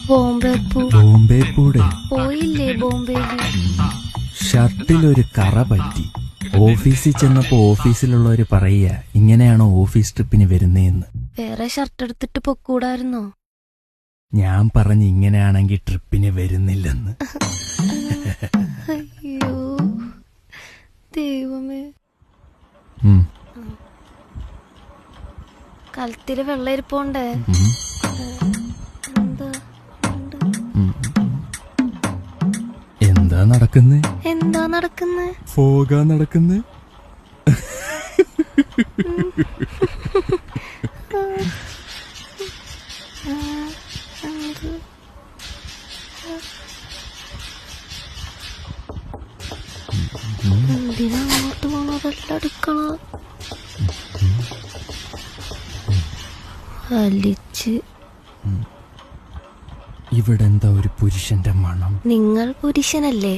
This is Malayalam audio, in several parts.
ബോംബെ പൂടെ പോയില്ലേ ബോംബെയില്? ഷർട്ടിലൊരു കറ പറ്റി. ഓഫീസിൽ ചെന്നപ്പോ ഓഫീസിലുള്ളവര് പറയുക ഇങ്ങനെയാണോ ഓഫീസ് ട്രിപ്പിന് വരുന്നേന്ന്. വേറെ ഷർട്ട് എടുത്തിട്ട് പൊക്കൂടായിരുന്നോ? ഞാൻ പറഞ്ഞ് ഇങ്ങനെയാണെങ്കിൽ ട്രിപ്പിന് വരുന്നില്ലെന്ന്. അയ്യോ ദൈവമേ. കലത്തില് വെള്ളം ഇരിപ്പോണ്ടേ? എന്താ നടക്കുന്നേ? പോകാൻ നടക്കുന്നേ. എന്തിനാ അങ്ങോട്ട് പോണതെല്ലാം എടുക്കണ? വലിച്ച് ഇവിടെ എന്താ ഒരു പുരുഷന്റെ മണം? നിങ്ങൾ പുരുഷനല്ലേ?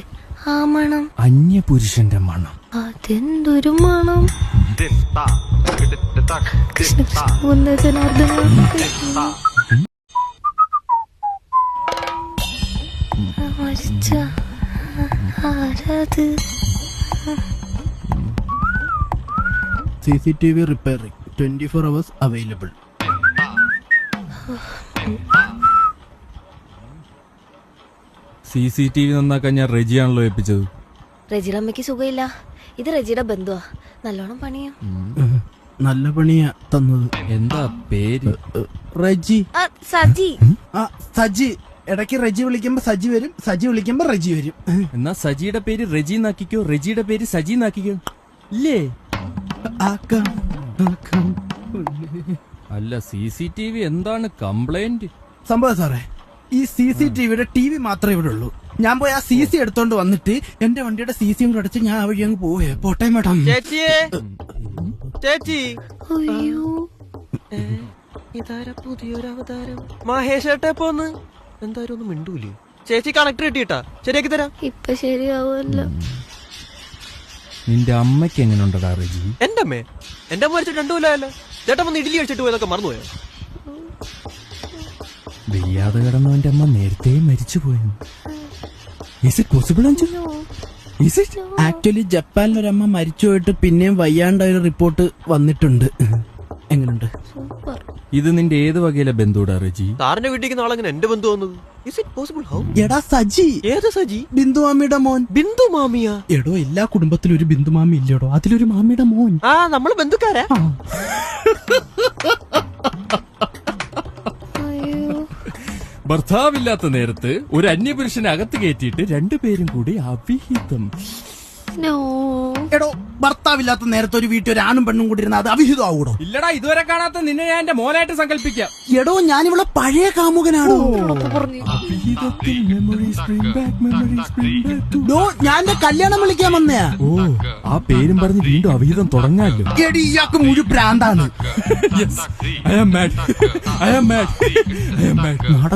ആ മണം അന്യ പുരുഷന്റെ മണം. അതെന്തൊരു മണം? കൃഷ്ണ കൃഷ്ണ ജനാർദ്ദന. മരിച്ച ആരാത്? CCTV repairing 24 hours available. CCTV നന്നാക്കാൻ ഞാൻ റെജിയാണല്ലോ ഏൽപ്പിച്ചത്. റെജിയുടെ അമ്മയ്ക്ക് സുഖമില്ല. ഇത് റെജിയുടെ ബന്ധുവാ. നല്ലോണം പണിയാ. നല്ല പണിയാ തന്നത്. എന്താ പേര്? റെജി. സജി. സജി. ഇടയ്ക്ക് റെജി വിളിക്കുമ്പോ സജി വരും, സജി വിളിക്കുമ്പോ റെജി വരും. എന്നാ സജിയുടെ പേര് റെജി നാക്കിക്കോ, റെജിയുടെ പേര് സജി നാക്കിക്കോ. ഇല്ലേ? അല്ല CCTV എന്താണ് കംപ്ലൈന്റ്? സംഭവം സാറേ, ഈ CCTVയുടെ TV മാത്രമേ ഇവിടെ ഉള്ളൂ. ഞാൻ പോയി ആ CC എടുത്തോണ്ട് വന്നിട്ട് എന്റെ വണ്ടിയുടെ CCയും കൂടെ അടച്ച് ഞാൻ ആ വഴി അങ്ങ് പോവേ. പോട്ടെ മേഡം. ചേച്ചി അയ്യോ ഇതാരാ പുതിയൊരു അവതാരം? മഹേഷ് ഏട്ടാ പോന്ന് എന്തായാലും ഒന്നും മിണ്ടൂലേ? ചേച്ചി കണക്ടർ കിട്ടിയിട്ടാ ശരിയാക്കി തരാം. ഇപ്പൊ ശരിയാവുമല്ലോ. നിന്റെ അമ്മയ്ക്ക് എങ്ങനെ ഉണ്ടടാ റെജി? എന്റെ അമ്മ മരിച്ചിട്ട് 2 കൊല്ലമല്ലോ. ചേട്ടൻ വന്ന് ഇഡ്ഡലി കഴിച്ചിട്ട് പോയതൊക്കെ മറന്നുപോയോ? വയ്യാതെ കിടന്നവന്റെ അമ്മ നേരത്തെ മരിച്ചു പോയെന്ന്. Is it possible, Anju? Is it? Actually ജപ്പാനിലൊരമ്മ മരിച്ചു പോയിട്ട് പിന്നെയും വയ്യാണ്ടായ ഒരു റിപ്പോർട്ട് വന്നിട്ടുണ്ട്. എങ്ങനെയുണ്ട്? സൂപ്പർ. ഇത് നിന്റെ ഏത് വകയിലെ ബന്ധുടാ റെജി? സാറിന്റെ വീട്ടിലേക്ക് നാളെ എങ്ങനെ എന്റെ ബന്ധു വന്നത്? Is it possible? How? എടാ സജി. ഏത് സജി? ബിന്ദു മാമിയുടെ മോൻ. ബിന്ദു മാമിയാ? എടോ എല്ലാ കുടുംബത്തിലും ഒരു ബിന്ദു മാമി ഇല്ലടോ, അതിലൊരു മാമിയുടെ മോൻ. ആ നമ്മള് ബന്ധുക്കാരാ. ഭർത്താവില്ലാത്ത നേരത്ത് ഒരു അന്യപുരുഷനെ അകത്ത് കയറ്റിയിട്ട് 2 പേരും കൂടി അവിഹിതം. എടോ ഭർത്താവില്ലാത്ത നേരത്തെ ഒരു വീട്ടിൽ ഒരു ആണും പെണ്ണും കൂടി ഇരുന്ന അത് അവിഹിതം ആവൂടോ? ഇല്ലടാ, ഇതുവരെ കാണാത്ത നിന്നെ ഞാൻ എന്റെ മോനായിട്ട് സങ്കല്പിക്കാം. എടോ ഞാനിവിടെ പഴയ കാമുകനാണോ? ഞാൻ എന്റെ കല്യാണം വിളിക്കാൻ വന്നയാ. ഓ, ആ പേരും പറഞ്ഞ് വീണ്ടും അവിഹിതം തുടങ്ങാല്ലോ. എടി ഇയാൾക്ക് മുഴു പ്രാന്താണ്.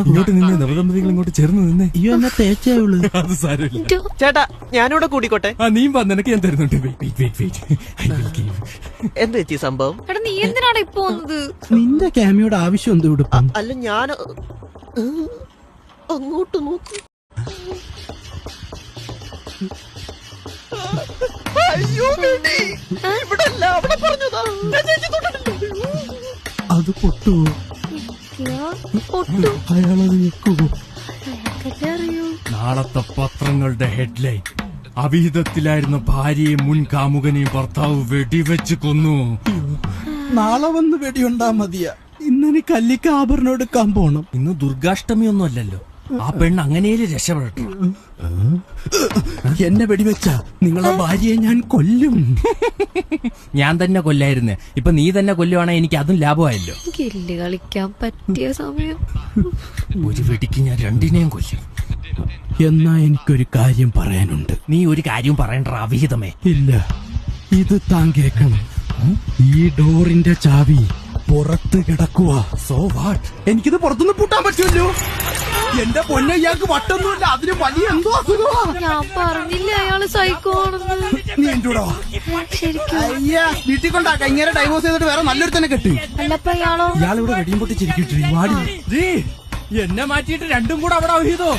ഇങ്ങോട്ട് നിന്നെ നവദമ്പതികൾ ഇങ്ങോട്ട് ചേർന്ന് നിന്നേ. അയ്യോ എന്നെ തേച്ചുള്ളൂ. അത് സാരമില്ല. ചേട്ടാ ഞാനിവിടെ കൂടിക്കോട്ടെ? നീ വന്ന് നിനക്ക് ഞാൻ തരുന്നുണ്ട്. എന്താ ചേച്ചി സംഭവം? നീ എന്തിനാണ് ഇപ്പൊ വന്നത്? നിന്റെ ക്യാമിയോട് ആവശ്യം എന്ത് കൊടുക്കും? അല്ല ഞാൻ അങ്ങോട്ട് നോക്ക്. അയ്യോ ഇവിടെ അവിടെ പറഞ്ഞതാ. അത് പൊട്ടുവോ? അയാളത് വെക്കുവോ? അറിയൂ. നാളത്തെ പത്രങ്ങളുടെ ഹെഡ്ലൈൻ: അവിഹിതത്തിലായിരുന്ന ഭാര്യയും മുൻ കാമുകനെയും ഭർത്താവ് വെടിവെച്ച് കൊന്നു. നാളെ വന്ന് വെടിയുണ്ടാ മതിയാ. ഇന്നെനി കല്ലിക്ക് ആഭരണം എടുക്കാൻ പോണം. ഇന്ന് ദുർഗാഷ്ടമി ഒന്നും അല്ലല്ലോ. ആ പെണ്ണ് അങ്ങനെയല്ലേ രക്ഷപ്പെടട്ടെ. എന്നെ വെടിവെച്ചാ നിങ്ങളെ ഭാര്യയെ ഞാൻ കൊല്ലും. ഞാൻ തന്നെ കൊല്ലായിരുന്നേ. ഇപ്പൊ നീ തന്നെ കൊല്ലുവാണെങ്കിൽ എനിക്ക് അതും ലാഭമായല്ലോ. ഗില്ലി കളിക്കാൻ പറ്റിയ സമയം. ഒരു വെടിക്ക് ഞാൻ 2നെയും കൊല്ലും. എന്നാ എനിക്കൊരു കാര്യം പറയാനുണ്ട്. നീ ഒരു കാര്യവും പറയണ്ട അവിഹിതമേ. ഇല്ല, ഇത് താൻ കേക്കണം. ഈ ഡോറിന്റെ ചാവി പുറത്ത് കിടക്കുക. So what? എനിക്കിത് പുറത്തുനിന്ന് പൂട്ടാൻ പറ്റുമല്ലോ. എന്റെ പൊന്നെ, ഇയാൾക്ക് വട്ടൊന്നുമില്ല, അതിന് വലിയ എന്തോ അസുഖമാ. ഞാൻ പറഞ്ഞില്ല അയാള് സൈക്കോ ആണെന്ന്. നീ എന്റെ കൂടെ വാ. ശരിക്കും അയ്യാ, വീട്ടിൽ കൊണ്ടാക്കാം. ഇങ്ങനെ ഡൈവോഴ്സ് ചെയ്തിട്ട് വേറെ നല്ലൊരു തന്നെ കെട്ടി. അല്ലപ്പ ഇയാളോ? ഇയാളിവിടെ വെടിയും പൊട്ടിച്ചിരിക്കും. എന്നെ മാറ്റിയിട്ട് രണ്ടും കൂടെ അവിടെ ചെയ്തോ.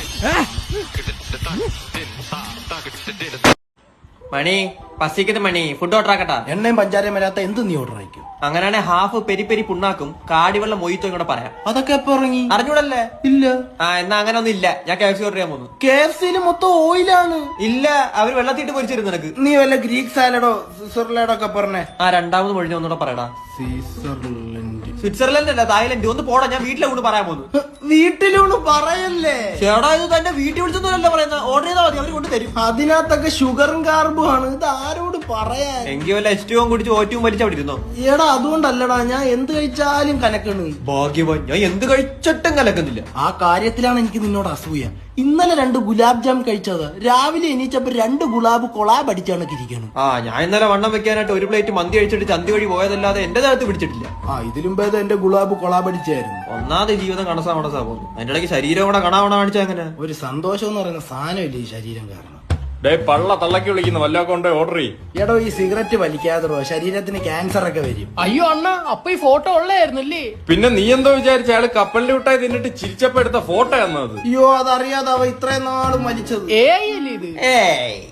മണി പസിക്കുന്ന മണി ഫുഡ് ഓർഡർ ആക്കട്ടാ. എണ്ണയും പഞ്ചാരയും വരാത്ത എന്ത് നീ ഓർഡർ അയക്കും? അങ്ങനെയാണെ ഹാഫ് പെരി പെരി പുണ്ണാക്കും കാടിവെള്ളം മൊയ്ത്തും കൂടെ പറയാം. അതൊക്കെ എപ്പോ ഇറങ്ങി? അറിഞ്ഞൂടല്ലേ? ഇല്ല. ആ എന്നാ അങ്ങനെ ഒന്നും ഇല്ല. ഞാൻ KFC ഓർഡർ ചെയ്യാൻ പോകുന്നു. KFC മൊത്തം ഓയിലാണ്. ഇല്ല, അവര് വെള്ളത്തിട്ട് പൊരിച്ചിരുന്നു നിനക്ക്. നീ വല്ല ഗ്രീക്ക് സാലഡോ സ്വിറ്റ്സർലാൻഡോ ഒക്കെ പറഞ്ഞേ. ആ രണ്ടാമത് മൊഴിഞ്ഞ ഒന്നുകൂടെ പറയടാ. സ്വിറ്റ്സർലൻഡ് അല്ല തായ്ലൻഡ്. ഒന്ന് പോടാ, ഞാൻ വീട്ടിലെ കൊണ്ട് പറയാൻ പോകുന്നു. വീട്ടിലൂണ് പറയല്ലേ ചേടാ, ഇത് തന്നെ വീട്ടിൽ വിളിച്ചൊന്നുമല്ല പറയുന്നത്. ഓർഡർ ചെയ്താൽ മതി, അവര് കൊണ്ട് തരും. അതിനകത്തൊക്കെ ഷുഗറും കാർബും ആണ്. ഇത് ആരോട് പറയാൻ? എങ്കിൽ വല്ല എസ്റ്റവും കുടിച്ച് ഓറ്റവും വലിച്ച് അവിടെ ഇരുന്നോ. എടാ അതുകൊണ്ടല്ലടാ, ഞാൻ എന്ത് കഴിച്ചാലും കലക്കണ്. ഭാഗ്യവാൻ, ഞാൻ എന്ത് കഴിച്ചിട്ടും കലക്കുന്നില്ല. ആ കാര്യത്തിലാണ് എനിക്ക് നിന്നോട് അസൂയ. ഇന്നലെ 2 ഗുലാബ് ജാം കഴിച്ചത്, രാവിലെ എണീച്ചപ്പോ 2 ഗുലാബ് കൊളാബ് അടിച്ചാണ് ഇരിക്കണം. ആ ഞാൻ ഇന്നലെ വണ്ണം വെക്കാനായിട്ട് ഒരു പ്ലേറ്റ് മന്തി കഴിച്ചിട്ട് ചന്തി വഴി പോയതല്ലാതെ എന്റെ ദേഹത്ത് പിടിച്ചിട്ടില്ല. ഇതിലും ഭേദം എന്റെ ഗുലാബ് കൊളാബ് അടിച്ചായിരുന്നു. ഒന്നാമത് ജീവിതം കണസാ പോകുന്നു. അതിന്റെ ഇടയ്ക്ക് ശരീരം കൂടെ കണാവണ കാണിച്ചാ എങ്ങനെ? ഒരു സന്തോഷം എന്ന് പറയുന്ന സാധനമില്ല ഈ ശരീരം കാരണം. പള്ള തള്ളക്കി വിളിക്കുന്ന വല്ലതൊക്കെ കൊണ്ട് ഓർഡർ ചെയ്യും. എടോ ഈ സിഗരറ്റ് വലിക്കാതോ ശരീരത്തിന് ക്യാൻസർ ഒക്കെ വരും. അയ്യോ അണ്ണ, അപ്പൊ ഈ ഫോട്ടോ ഉള്ളായിരുന്നല്ലേ? പിന്നെ നീ എന്തോ വിചാരിച്ച അയാള് കപ്പലിന്റെ വിട്ടായി തിന്നിട്ട് ചിരിച്ചപ്പോ എടുത്ത ഫോട്ടോ എന്നത്? അയ്യോ അതറിയാതെ അവ ഇത്രയും നാളും വലിച്ചത്. അല്ലേ ഇത്?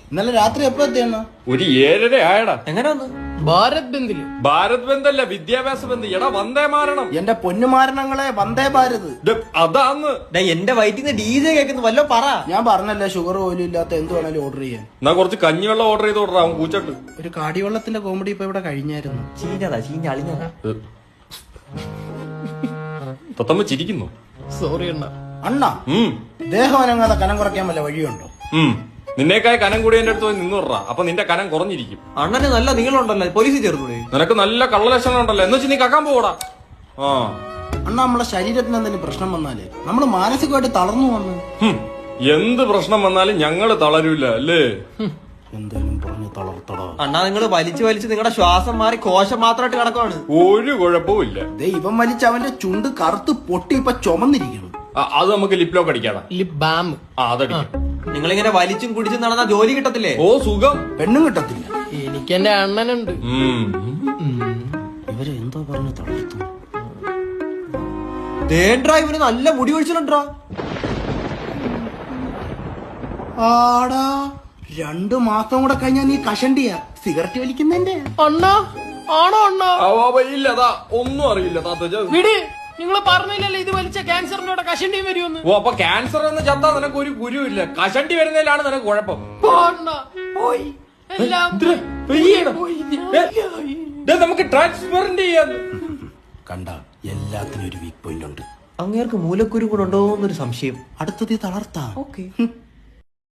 ഇന്നലെ രാത്രി എപ്പോ എത്തിയാണ്? ഒരു 7:30 ആയടാ. എങ്ങനെ വന്നു? ഭാരത് ബന്ദില്. ഭാരത് ബന്ധല്ല, വിദ്യാഭ്യാസ ബന്ധ്. എടാ വന്ദേ മാരണം. എന്റെ പൊന്നുമാരണങ്ങളെ വന്ദേ ഭാരത്. അതാന്ന് എന്റെ വയറ്റിന്ന് DJ കേൾക്കുന്നു. വല്ലോ പറ. ഞാൻ പറഞ്ഞല്ലേ ഷുഗർ പോലും ഇല്ലാത്ത എന്ത് വേണേലും ഓർഡർ ചെയ്യാൻ. എന്നാ കുറച്ച് കഞ്ഞിവെള്ളം ഓർഡർ ചെയ്ത് ഓർഡർ ആവും കൂച്ചട്ട്. ഒരു കാടിവെള്ളത്തിന്റെ കോമഡി ഇപ്പൊ ഇവിടെ കഴിഞ്ഞായിരുന്നു. ചീഞ്ഞതാ, ചീഞ്ഞ അളിഞ്ഞതാ. തത്തമ്മ ചിരിക്കുന്നു. സോറി അണ്ണ. അണ്ണാ ദേഹം അനങ്ങാതെ കനം കുറയ്ക്കാൻ വല്ല വഴിയുണ്ടോ? നിന്നേക്കായ കനം കൂടി എന്റെ അടുത്ത് പോയി നിന്നുറാ. അപ്പൊ നിന്റെ കനം കുറഞ്ഞിരിക്കും. അണ്ണന് നല്ല നീളമുണ്ടല്ലോ, പോലീസിൽ ചേർന്നൂടെ? നിനക്ക് നല്ല കള്ളലക്ഷണം ഉണ്ടല്ലോ. എന്ന് വെച്ച് നീ കക്കാൻ പോടാ. ആ അണ്ണാ നമ്മളെ ശരീരത്തിന് എന്തെങ്കിലും പ്രശ്നം വന്നാലേ നമ്മള് മാനസികമായിട്ട് തളർന്നു വന്നു. എന്ത് പ്രശ്നം വന്നാലും ഞങ്ങള് തളരൂല അല്ലേ? എന്തായാലും പറഞ്ഞു തളർത്തടോ. അണ്ണാ നിങ്ങള് വലിച്ചു വലിച്ച് നിങ്ങളുടെ ശ്വാസം മാറി കോശം മാത്രമായിട്ട് കിടക്കുവാണ്. ഒരു കുഴപ്പവും ഇല്ല. ഇവൻ വലിച്ച് അവന്റെ ചുണ്ട് കറുത്ത് പൊട്ടി ഇപ്പൊ ചുമന്നിരിക്കണം. അത് നമുക്ക് ലിപ് ലോക്ക് അടിക്കാടാ. Lip balm. അതടിക്കാം. നിങ്ങളിങ്ങനെ വലിച്ചും കുടിച്ചും നടന്നാ ജോലി കിട്ടത്തില്ലേ? ഓ സുഖം. പെണ്ണും കിട്ടത്തില്ല. എനിക്ക് എന്റെ അണ്ണനുണ്ട്. ഇവര് എന്തോ പറഞ്ഞു തളർത്തു. ഇവന് നല്ല മുടി ഒഴിച്ചിട്ടുണ്ടാ. ആടാ 2 മാസം കൂടെ കഴിഞ്ഞാ നീ കഷണ്ടിയാ സിഗരറ്റ് വലിക്കുന്നതിന്റെ. അണ്ണ ആണോ അണ്ണ? ഇല്ലതാ ഒന്നും അറിയില്ല. വിട്, നിങ്ങൾ പറഞ്ഞില്ലല്ലോ ഇത് വലിച്ച ക്യാൻസറിന്റെ കൂടെ കഷണ്ടി വരുമെന്ന്. ഓ അപ്പൊ ക്യാൻസർ എന്ന് ചത്താ നിനക്ക് ഒരു ഗുരുവില്ല. കഷണ്ടി വരുന്നതിലാണ് നിനക്ക് കുഴപ്പം. പോയി എല്ലാം നമുക്ക് ട്രാൻസ്പെറന്റ് ചെയ്യാൻ. കണ്ട എല്ലാത്തിനും ഒരു വീക്ക് പോയിന്റ് ഉണ്ട്. അങ്ങേർക്ക് മൂലക്കുരു കൂടെ ഉണ്ടോ എന്നൊരു സംശയം. അടുത്തത് തളർത്താം. ഓക്കെ.